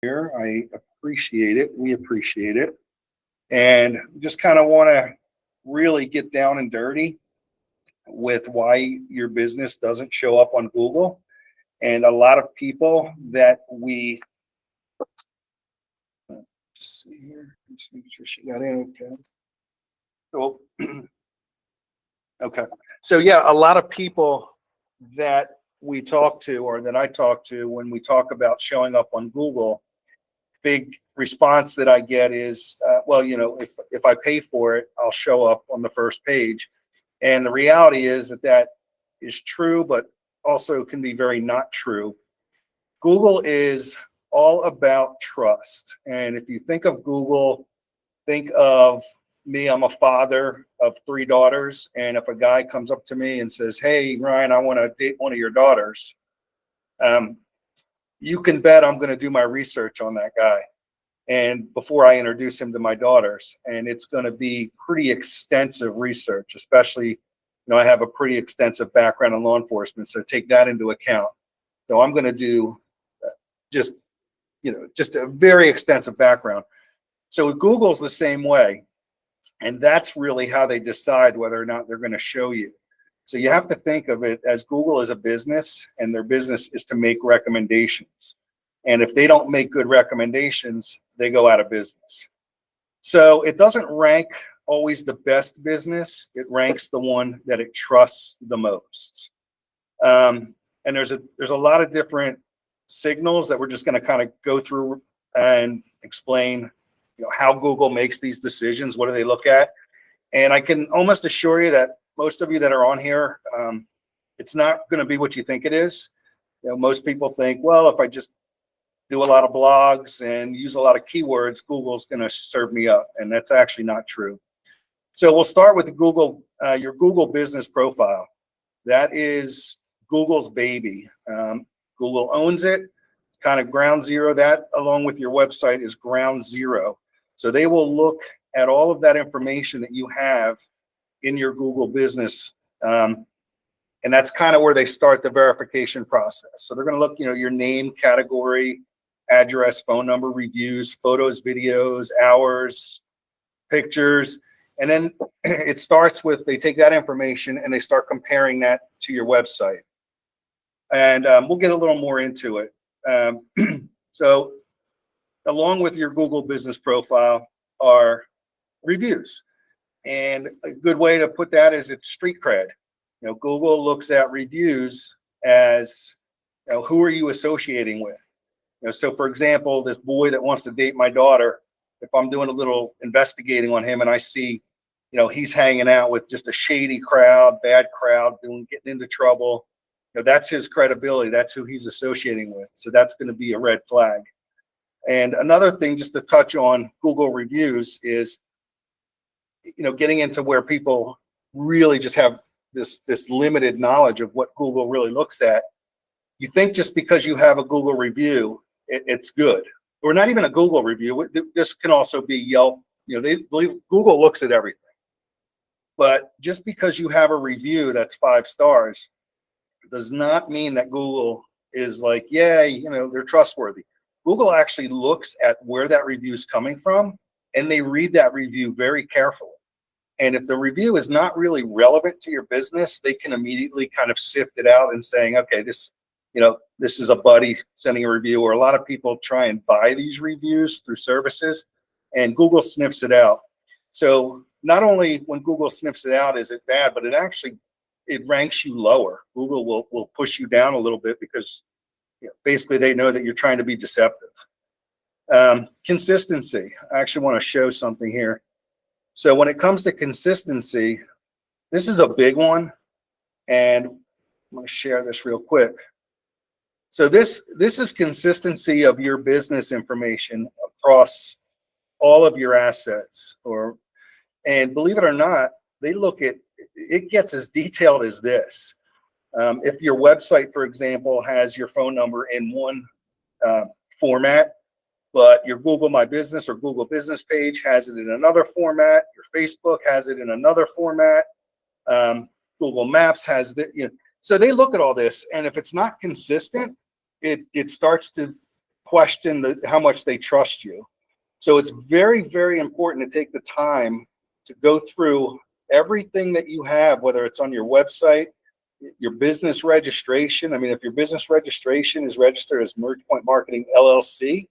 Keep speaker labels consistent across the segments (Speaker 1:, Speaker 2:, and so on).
Speaker 1: here. I appreciate it. We appreciate it. And just kind of want to really get down and dirty with why your business doesn't show up on Google. And a lot of people that we just see here, just make sure she got in. Okay. So, okay. So yeah, a lot of people that we talk to, or that I talk to, when we talk about showing up on Google, big response that I get is, well, if I pay for it, I'll show up on the first page. And the reality is that is true, but also can be very not true. Google is all about trust. And if you think of Google, think of me. I'm a father of 3 daughters. And if a guy comes up to me and says, "Hey, Ryan, I want to date one of your daughters," you can bet I'm going to do my research on that guy. And before I introduce him to my daughters, and it's going to be pretty extensive research, especially, I have a pretty extensive background in law enforcement. So take that into account. So I'm going to do just a very extensive background. So Google's the same way. And that's really how they decide whether or not they're going to show you. So you have to think of it as Google is a business, and their business is to make recommendations. And if they don't make good recommendations, they go out of business. So it doesn't rank always the best business. It ranks the one that it trusts the most. And there's a lot of different signals that we're just going to kind of go through and explain, how Google makes these decisions. What do they look at? And I can almost assure you that most of you that are on here, it's not going to be what you think it is. Most people think, well, if I just do a lot of blogs and use a lot of keywords, Google's going to serve me up. And that's actually not true. So we'll start with Google, your Google business profile. That is Google's baby. Google owns it. It's kind of ground zero. That, along with your website, is ground zero. So they will look at all of that information that you have in your Google business. And that's kind of where they start the verification process. So they're going to look, your name, category, address, phone number, reviews, photos, videos, hours, pictures. And then it starts with, they take that information and they start comparing that to your website. And we'll get a little more into it. So along with your Google business profile are reviews. And a good way to put that is it's street cred. Google looks at reviews as, who are you associating with? So for example, this boy that wants to date my daughter, if I'm doing a little investigating on him and I see, he's hanging out with just a shady crowd, bad crowd, getting into trouble, that's his credibility. That's who he's associating with. So that's going to be a red flag. And another thing, just to touch on Google reviews, is, getting into where people really just have this limited knowledge of what Google really looks at. You think just because you have a Google review, it's good, or not even a Google review. This can also be Yelp. They believe Google looks at everything. But just because you have a review that's 5 stars does not mean that Google is like, yeah, they're trustworthy. Google actually looks at where that review is coming from, and they read that review very carefully. And if the review is not really relevant to your business, they can immediately kind of sift it out and saying, okay, this is a buddy sending a review. Or a lot of people try and buy these reviews through services, and Google sniffs it out. So not only when Google sniffs it out is it bad, but it ranks you lower. Google will push you down a little bit because basically they know that you're trying to be deceptive. Consistency. I actually want to show something here. So when it comes to consistency, this is a big one, and I'm going to share this real quick. So this is consistency of your business information across all of your assets. And believe it or not, they look at it, gets as detailed as this. If your website, for example, has your phone number in one format, but your Google My Business or Google Business page has it in another format, your Facebook has it in another format, Google Maps has the, so they look at all this, and if it's not consistent, it starts to question how much they trust you. So it's very, very important to take the time to go through everything that you have, whether it's on your website, your business registration. I mean, if your business registration is registered as MergePoint Marketing LLC,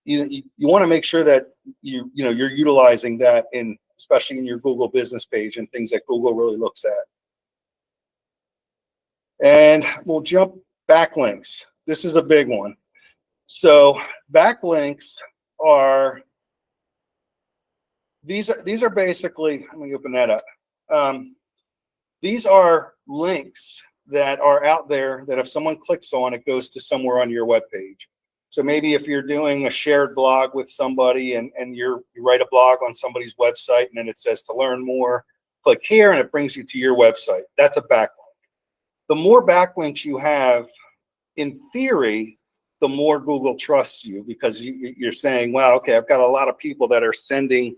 Speaker 1: you want to make sure that you're utilizing that especially in your Google business page and things that Google really looks at. And we'll jump backlinks. This is a big one. So backlinks are these are basically, let me open that up. These are links that are out there that if someone clicks on, it goes to somewhere on your web page. So maybe if you're doing a shared blog with somebody and you write a blog on somebody's website and then it says to learn more, click here and it brings you to your website. That's a backlink. The more backlinks you have, in theory, the more Google trusts you, because you're saying, well, okay, I've got a lot of people that are sending,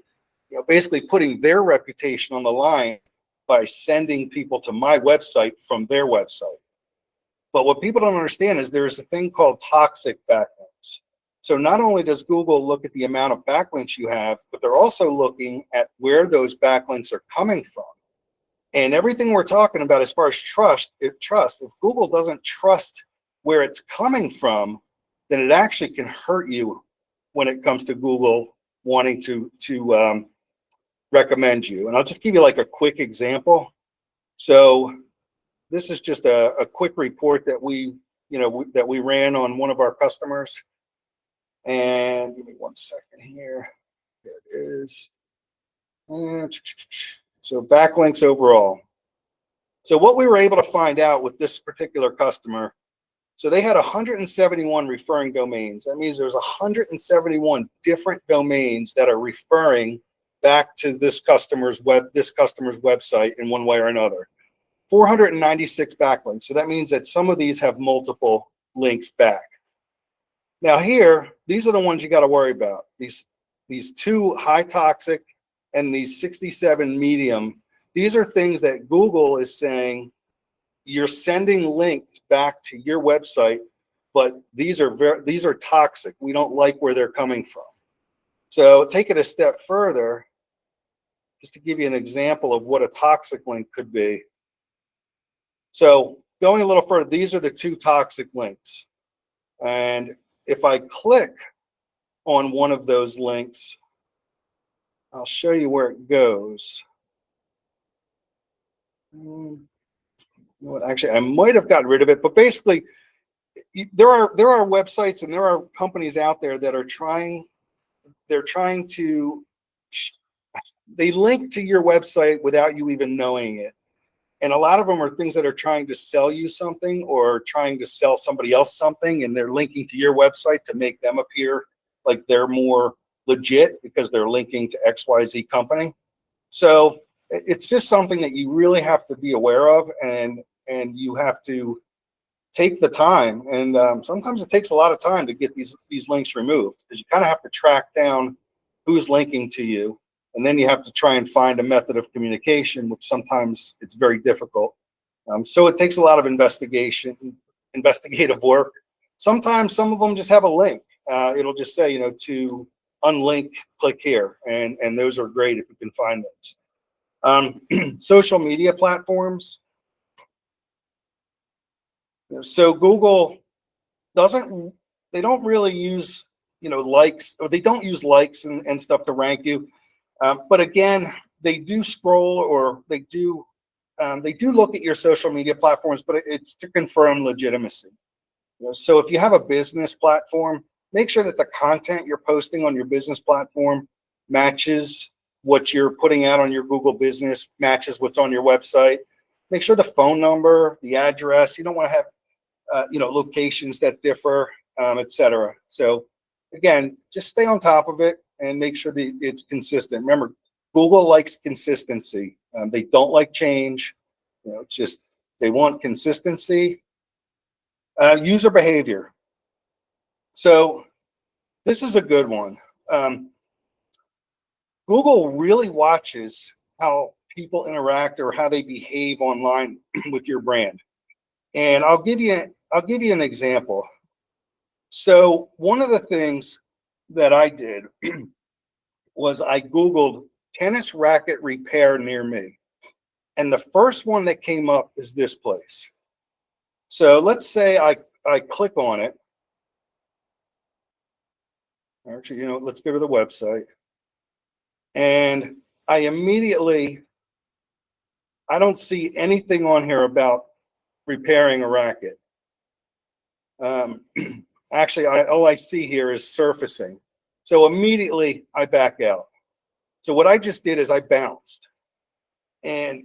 Speaker 1: basically putting their reputation on the line by sending people to my website from their website. But what people don't understand is there's a thing called toxic backlinks. So not only does Google look at the amount of backlinks you have, but they're also looking at where those backlinks are coming from. And everything we're talking about as far as trust, if Google doesn't trust where it's coming from, then it actually can hurt you when it comes to Google wanting to recommend you. And I'll just give you like a quick example. So this is just a quick report that we ran on one of our customers. And give me 1 second here. There it is. So backlinks overall. So what we were able to find out with this particular customer, so they had 171 referring domains. That means there's 171 different domains that are referring back to this customer's website in one way or another. 496 backlinks. So that means that some of these have multiple links back. Now here, these are the ones you got to worry about. These 2 high toxic and these 67 medium. These are things that Google is saying you're sending links back to your website, but these are toxic. We don't like where they're coming from. So take it a step further, just to give you an example of what a toxic link could be. So going a little further, these are the 2 toxic links. And if I click on one of those links, I'll show you where it goes. Actually, I might have gotten rid of it, but basically, there are websites and there are companies out there that are trying to, they link to your website without you even knowing it. And a lot of them are things that are trying to sell you something or trying to sell somebody else something, and they're linking to your website to make them appear like they're more legit because they're linking to XYZ company. So it's just something that you really have to be aware of, and you have to take the time. And sometimes it takes a lot of time to get these links removed, because you kind of have to track down who's linking to you. And then you have to try and find a method of communication, which sometimes it's very difficult. So it takes a lot of investigative work. Sometimes some of them just have a link. It'll just say, to unlink, click here. And those are great if you can find those. Social media platforms. So Google they don't really use, likes, or they don't use likes and stuff to rank you. But again, they do scroll, or they do look at your social media platforms, but it's to confirm legitimacy. So if you have a business platform, make sure that the content you're posting on your business platform matches what you're putting out on your Google business, matches what's on your website. Make sure the phone number, the address, you don't want to have, locations that differ, etc. So again, just stay on top of it and make sure that it's consistent. Remember, Google likes consistency. They don't like change. It's just, they want consistency. User behavior. So this is a good one. Google really watches how people interact or how they behave online with your brand. And I'll give you an example. So one of the things that I did was I Googled tennis racket repair near me. And the first one that came up is this place. So let's say I click on it. Actually, let's go to the website. And I don't see anything on here about repairing a racket. Actually, all I see here is surfacing. So immediately I back out. So what I just did is I bounced. And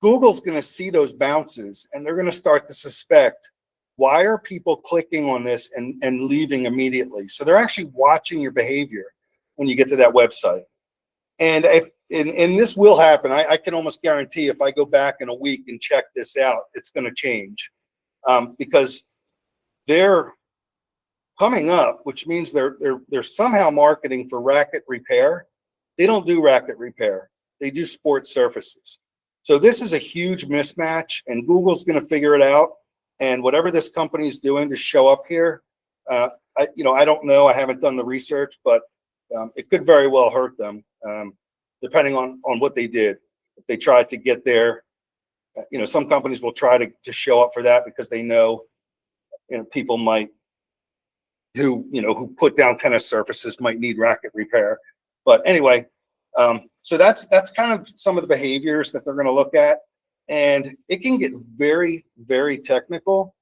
Speaker 1: Google's going to see those bounces and they're going to start to suspect, why are people clicking on this and leaving immediately? So they're actually watching your behavior when you get to that website. And this will happen. I can almost guarantee if I go back in a week and check this out, it's going to change because they're coming up, which means they're somehow marketing for racket repair. They don't do racket repair. They do sports surfaces. So this is a huge mismatch, and Google's going to figure it out. And whatever this company is doing to show up here, I don't know. I haven't done the research, but it could very well hurt them, depending on what they did. If they tried to get there, some companies will try to show up for that because they know, people who put down tennis surfaces might need racket repair. But anyway, so that's kind of some of the behaviors that they're going to look at, and it can get very, very technical.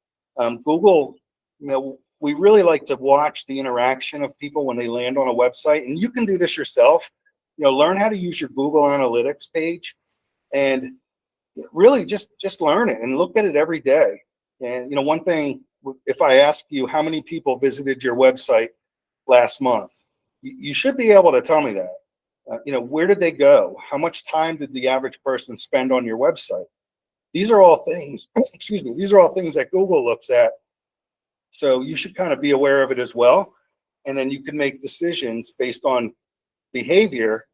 Speaker 1: Google, we really like to watch the interaction of people when they land on a website, and you can do this yourself. Learn how to use your Google Analytics page, and really just learn it and look at it every day. And one thing, if I ask you how many people visited your website last month, you should be able to tell me that. Where did they go? How much time did the average person spend on your website? These are all things, these are all things that Google looks at. So you should kind of be aware of it as well. And then you can make decisions based on behavior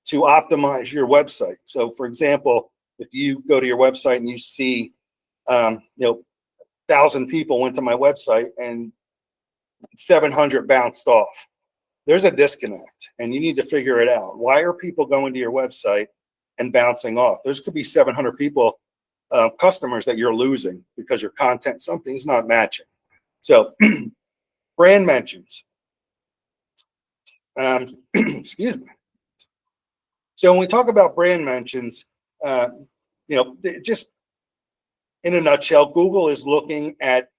Speaker 1: to optimize your website. So for example, if you go to your website and you see, 1,000 people went to my website and 700 bounced off, there's a disconnect, and you need to figure it out. Why are people going to your website and bouncing off? There's could be 700 people, customers that you're losing because your content, something's not matching. So brand mentions. Excuse me. So when we talk about brand mentions, just in a nutshell, Google is looking at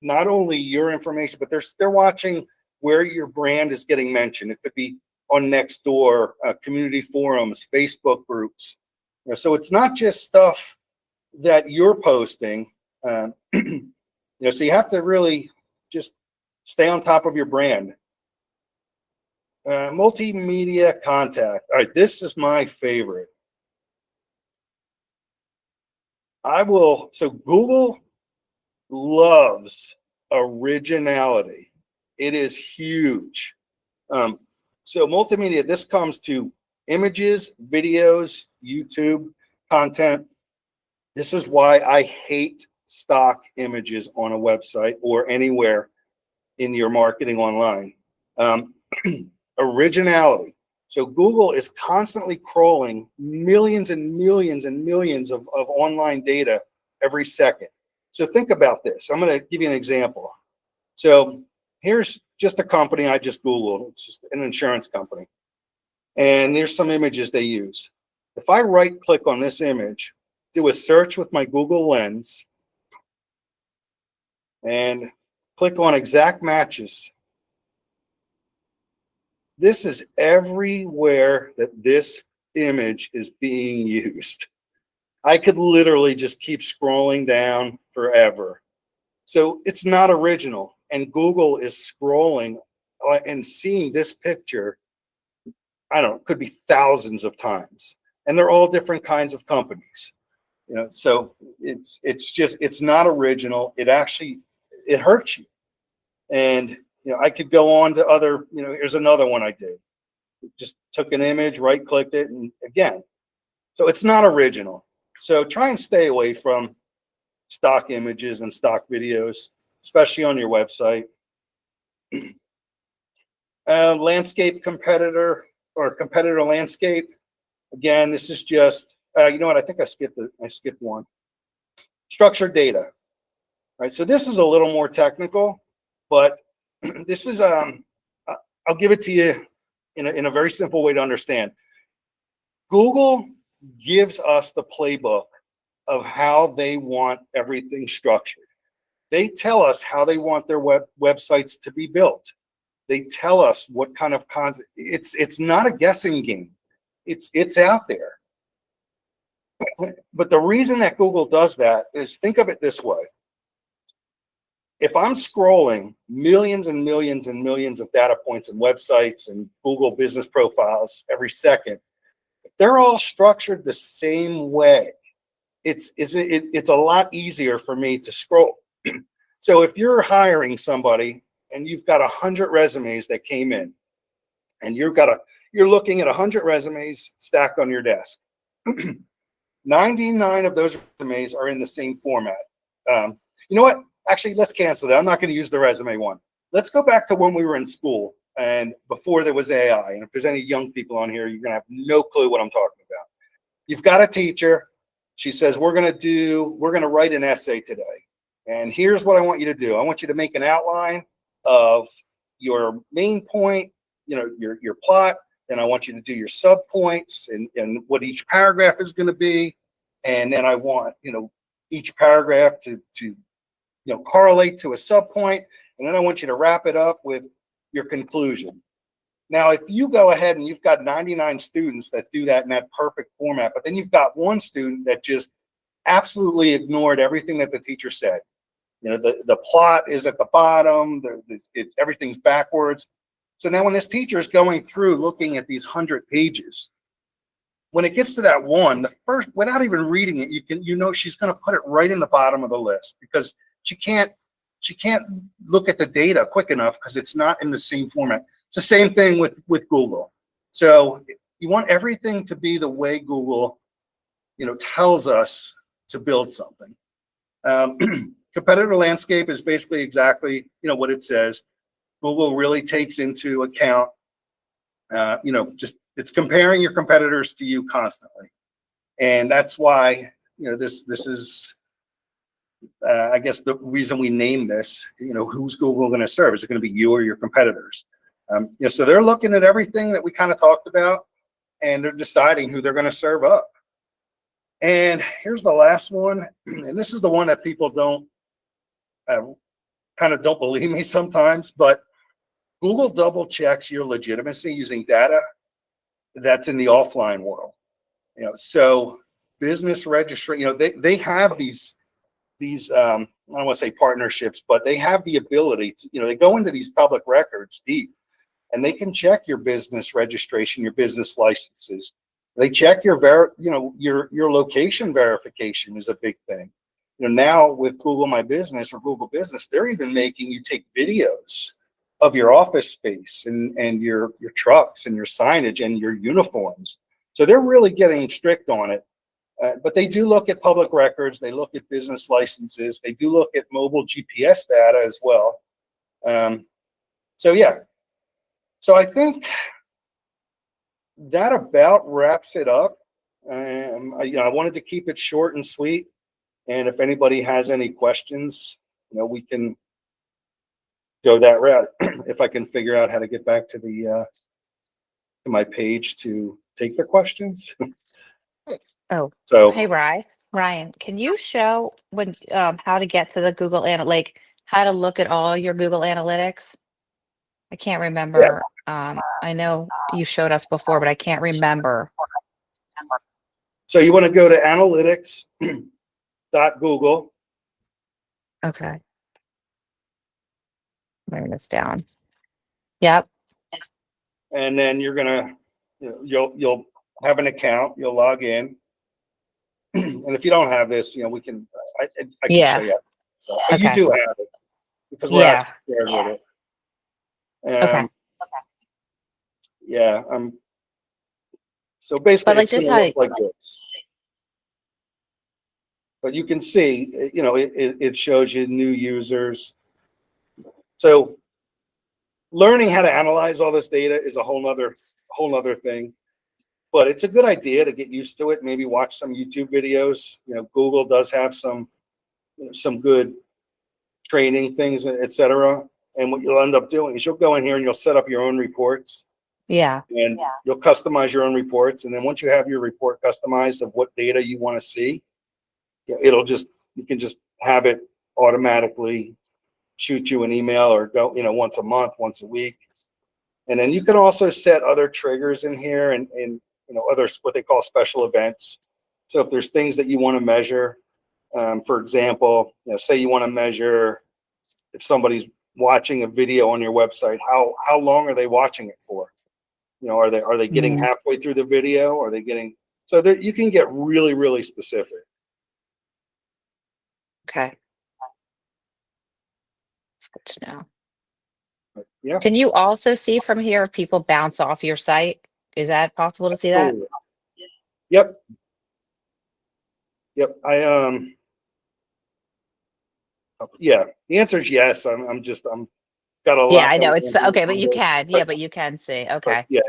Speaker 1: not only your information, but they're watching where your brand is getting mentioned. It could be on Nextdoor, community forums, Facebook groups. So it's not just stuff that you're posting. So you have to really just stay on top of your brand. Multimedia contact. All right, this is my favorite. So Google loves originality. It is huge. So multimedia, this comes to images, videos, YouTube content. This is why I hate stock images on a website or anywhere in your marketing online. Originality. So Google is constantly crawling millions and millions and millions of online data every second. So think about this. I'm going to give you an example. So here's just a company I just Googled. It's just an insurance company. And there's some images they use. If I right click on this image, do a search with my Google Lens, and click on exact matches, this is everywhere that this image is being used. I could literally just keep scrolling down forever. So it's not original. And Google is scrolling and seeing this picture, I don't know, could be thousands of times. And they're all different kinds of companies. So it's not original. It hurts you. And I could go on to other, here's another one I did. Just took an image, right clicked it, and again. So it's not original. So try and stay away from stock images and stock videos, especially on your website. Landscape competitor or competitor landscape. Again, this is just, you know what? I think I skipped one. Structured data. Right. So this is a little more technical, but this is, I'll give it to you in a very simple way to understand. Google gives us the playbook of how they want everything structured. They tell us how they want their websites to be built. They tell us what kind of content. It's not a guessing game. It's out there. But the reason that Google does that is, think of it this way. If I'm scrolling millions and millions and millions of data points and websites and Google business profiles every second, if they're all structured the same way, it's a lot easier for me to scroll. So if you're hiring somebody and you've got 100 resumes that came in, and you're looking at 100 resumes stacked on your desk, 99 of those resumes are in the same format. You know what? Actually, let's cancel that. I'm not going to use the resume one. Let's go back to when we were in school and before there was AI. And if there's any young people on here, you're going to have no clue what I'm talking about. You've got a teacher. She says, we're going to write an essay today. And here's what I want you to do. I want you to make an outline of your main point, you know, your plot. And I want you to do your sub points and what each paragraph is going to be. And then I want, you know, each paragraph to correlate to a sub point, and then I want you to wrap it up with your conclusion. Now, if you go ahead and you've got 99 students that do that in that perfect format, but then you've got one student that just absolutely ignored everything that the teacher said. You know, the plot is at the bottom, everything's backwards. So now when this teacher is going through looking at these 100 pages, when it gets to that one, the first, without even reading it, you know she's going to put it right in the bottom of the list, because she can't look at the data quick enough because it's not in the same format. It's the same thing with Google. So you want everything to be the way Google, you know, tells us to build something. Competitor landscape is basically exactly, you know, what it says. Google really takes into account, you know, just it's comparing your competitors to you constantly, and that's why, you know, this is. I guess the reason we name this, you know, who's Google going to serve? Is it going to be you or your competitors? You know, so they're looking at everything that we kind of talked about, and they're deciding who they're going to serve up. And here's the last one, and this is the one that people don't kind of don't believe me sometimes, but Google double checks your legitimacy using data that's in the offline world. You know, so business registry, you know, they have these I don't want to say partnerships, but they have the ability to, you know, they go into these public records deep, and they can check your business registration, your business licenses. They check your location verification is a big thing. You know, now with Google My Business or Google Business, they're even making you take videos of your office space and your trucks and your signage and your uniforms. So they're really getting strict on it. But they do look at public records. They look at business licenses. They do look at mobile GPS data as well. So yeah. So I think that about wraps it up. I wanted to keep it short and sweet. And if anybody has any questions, you know, we can go that route. If I can figure out how to get back to to my page to take the questions.
Speaker 2: Oh,
Speaker 1: So
Speaker 2: hey, Ryan, can you show how to get to the Google like how to look at all your Google Analytics? I can't
Speaker 1: yeah.
Speaker 2: remember. I know you showed us before, but I can't remember.
Speaker 1: So you want to go to analytics.google.
Speaker 2: Okay, writing this down. Yep.
Speaker 1: And then you're gonna, you'll have an account. You'll log in. And if you don't have this, you know, I can show
Speaker 2: Yeah.
Speaker 1: you. So, but you
Speaker 2: Okay.
Speaker 1: do have it because we're
Speaker 2: Yeah.
Speaker 1: actually shared with it.
Speaker 2: Okay.
Speaker 1: Yeah. So basically,
Speaker 2: But like
Speaker 1: it's going
Speaker 2: just
Speaker 1: to look like this. But you can see, you know, it shows you new users. So learning how to analyze all this data is a whole nother thing. But it's a good idea to get used to it. Maybe watch some YouTube videos. Google does have some good training things, etc. And what you'll end up doing is you'll go in here and you'll set up your own reports.
Speaker 2: Yeah.
Speaker 1: And you'll customize your own reports. And then once you have your report customized of what data you want to see, you can just have it automatically shoot you an email or go, once a month, once a week. And then you can also set other triggers in here and other, what they call special events. So if there's things that you want to measure, for example, say you want to measure if somebody's watching a video on your website, how long are they watching it for? Are they getting halfway through the video? Are they getting, so that you can get really, really specific.
Speaker 2: Okay. That's good to know.
Speaker 1: Yeah.
Speaker 2: Can you also see from here if people bounce off your site? Is that possible to see that?
Speaker 1: Oh, yep. Yeah, the answer is yes. I'm got a lot.
Speaker 2: Yeah, I know it's okay, but you can. Yeah, but you can see. Okay.
Speaker 1: Yeah.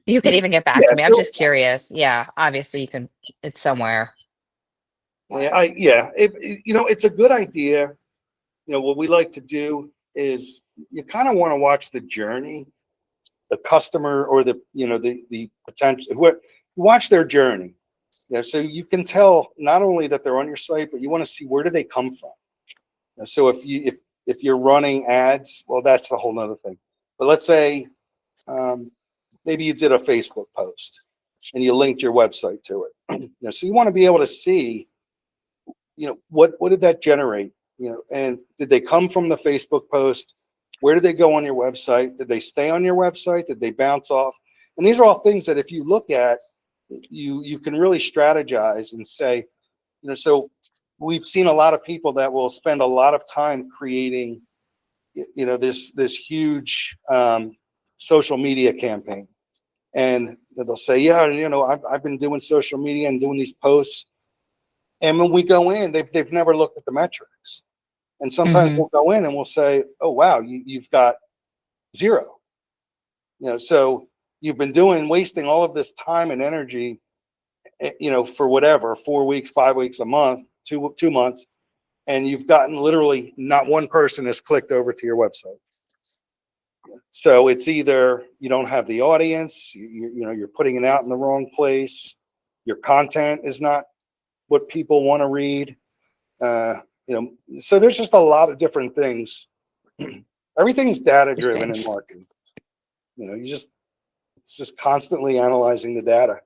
Speaker 2: You could even get back to me. I'm just curious. Yeah, obviously you can. It's somewhere.
Speaker 1: Yeah, it's a good idea. What we like to do is you kind of want to watch the journey, the customer or the potential, watch their journey. So you can tell not only that they're on your site, but you want to see where do they come from. So if you're running ads, well, that's a whole nother thing. But let's say maybe you did a Facebook post and you linked your website to it. So you want to be able to see, what did that generate? And did they come from the Facebook post? Where did they go on your website? Did they stay on your website? Did they bounce off? And these are all things that if you look at, you can really strategize and say, so we've seen a lot of people that will spend a lot of time creating, this huge social media campaign. And they'll say, yeah, I've been doing social media and doing these posts. And when we go in, they've never looked at the metrics. And sometimes we'll go in and we'll say, oh, wow, you've got 0. So you've been wasting all of this time and energy, for whatever, 4 weeks, 5 weeks, a month, 2 months, and you've gotten literally not one person has clicked over to your website. So it's either you don't have the audience, you're putting it out in the wrong place, your content is not what people want to read. So there's just a lot of different things. Everything's data driven in marketing. It's just constantly analyzing the data.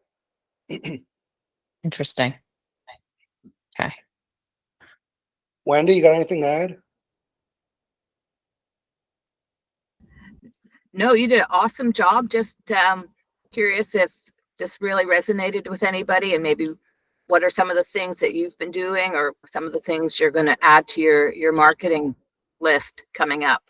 Speaker 2: Interesting. Okay.
Speaker 1: Wendy, you got anything to add?
Speaker 3: No, you did an awesome job. Just curious if this really resonated with anybody, and maybe what are some of the things that you've been doing or some of the things you're going to add to your marketing list coming up?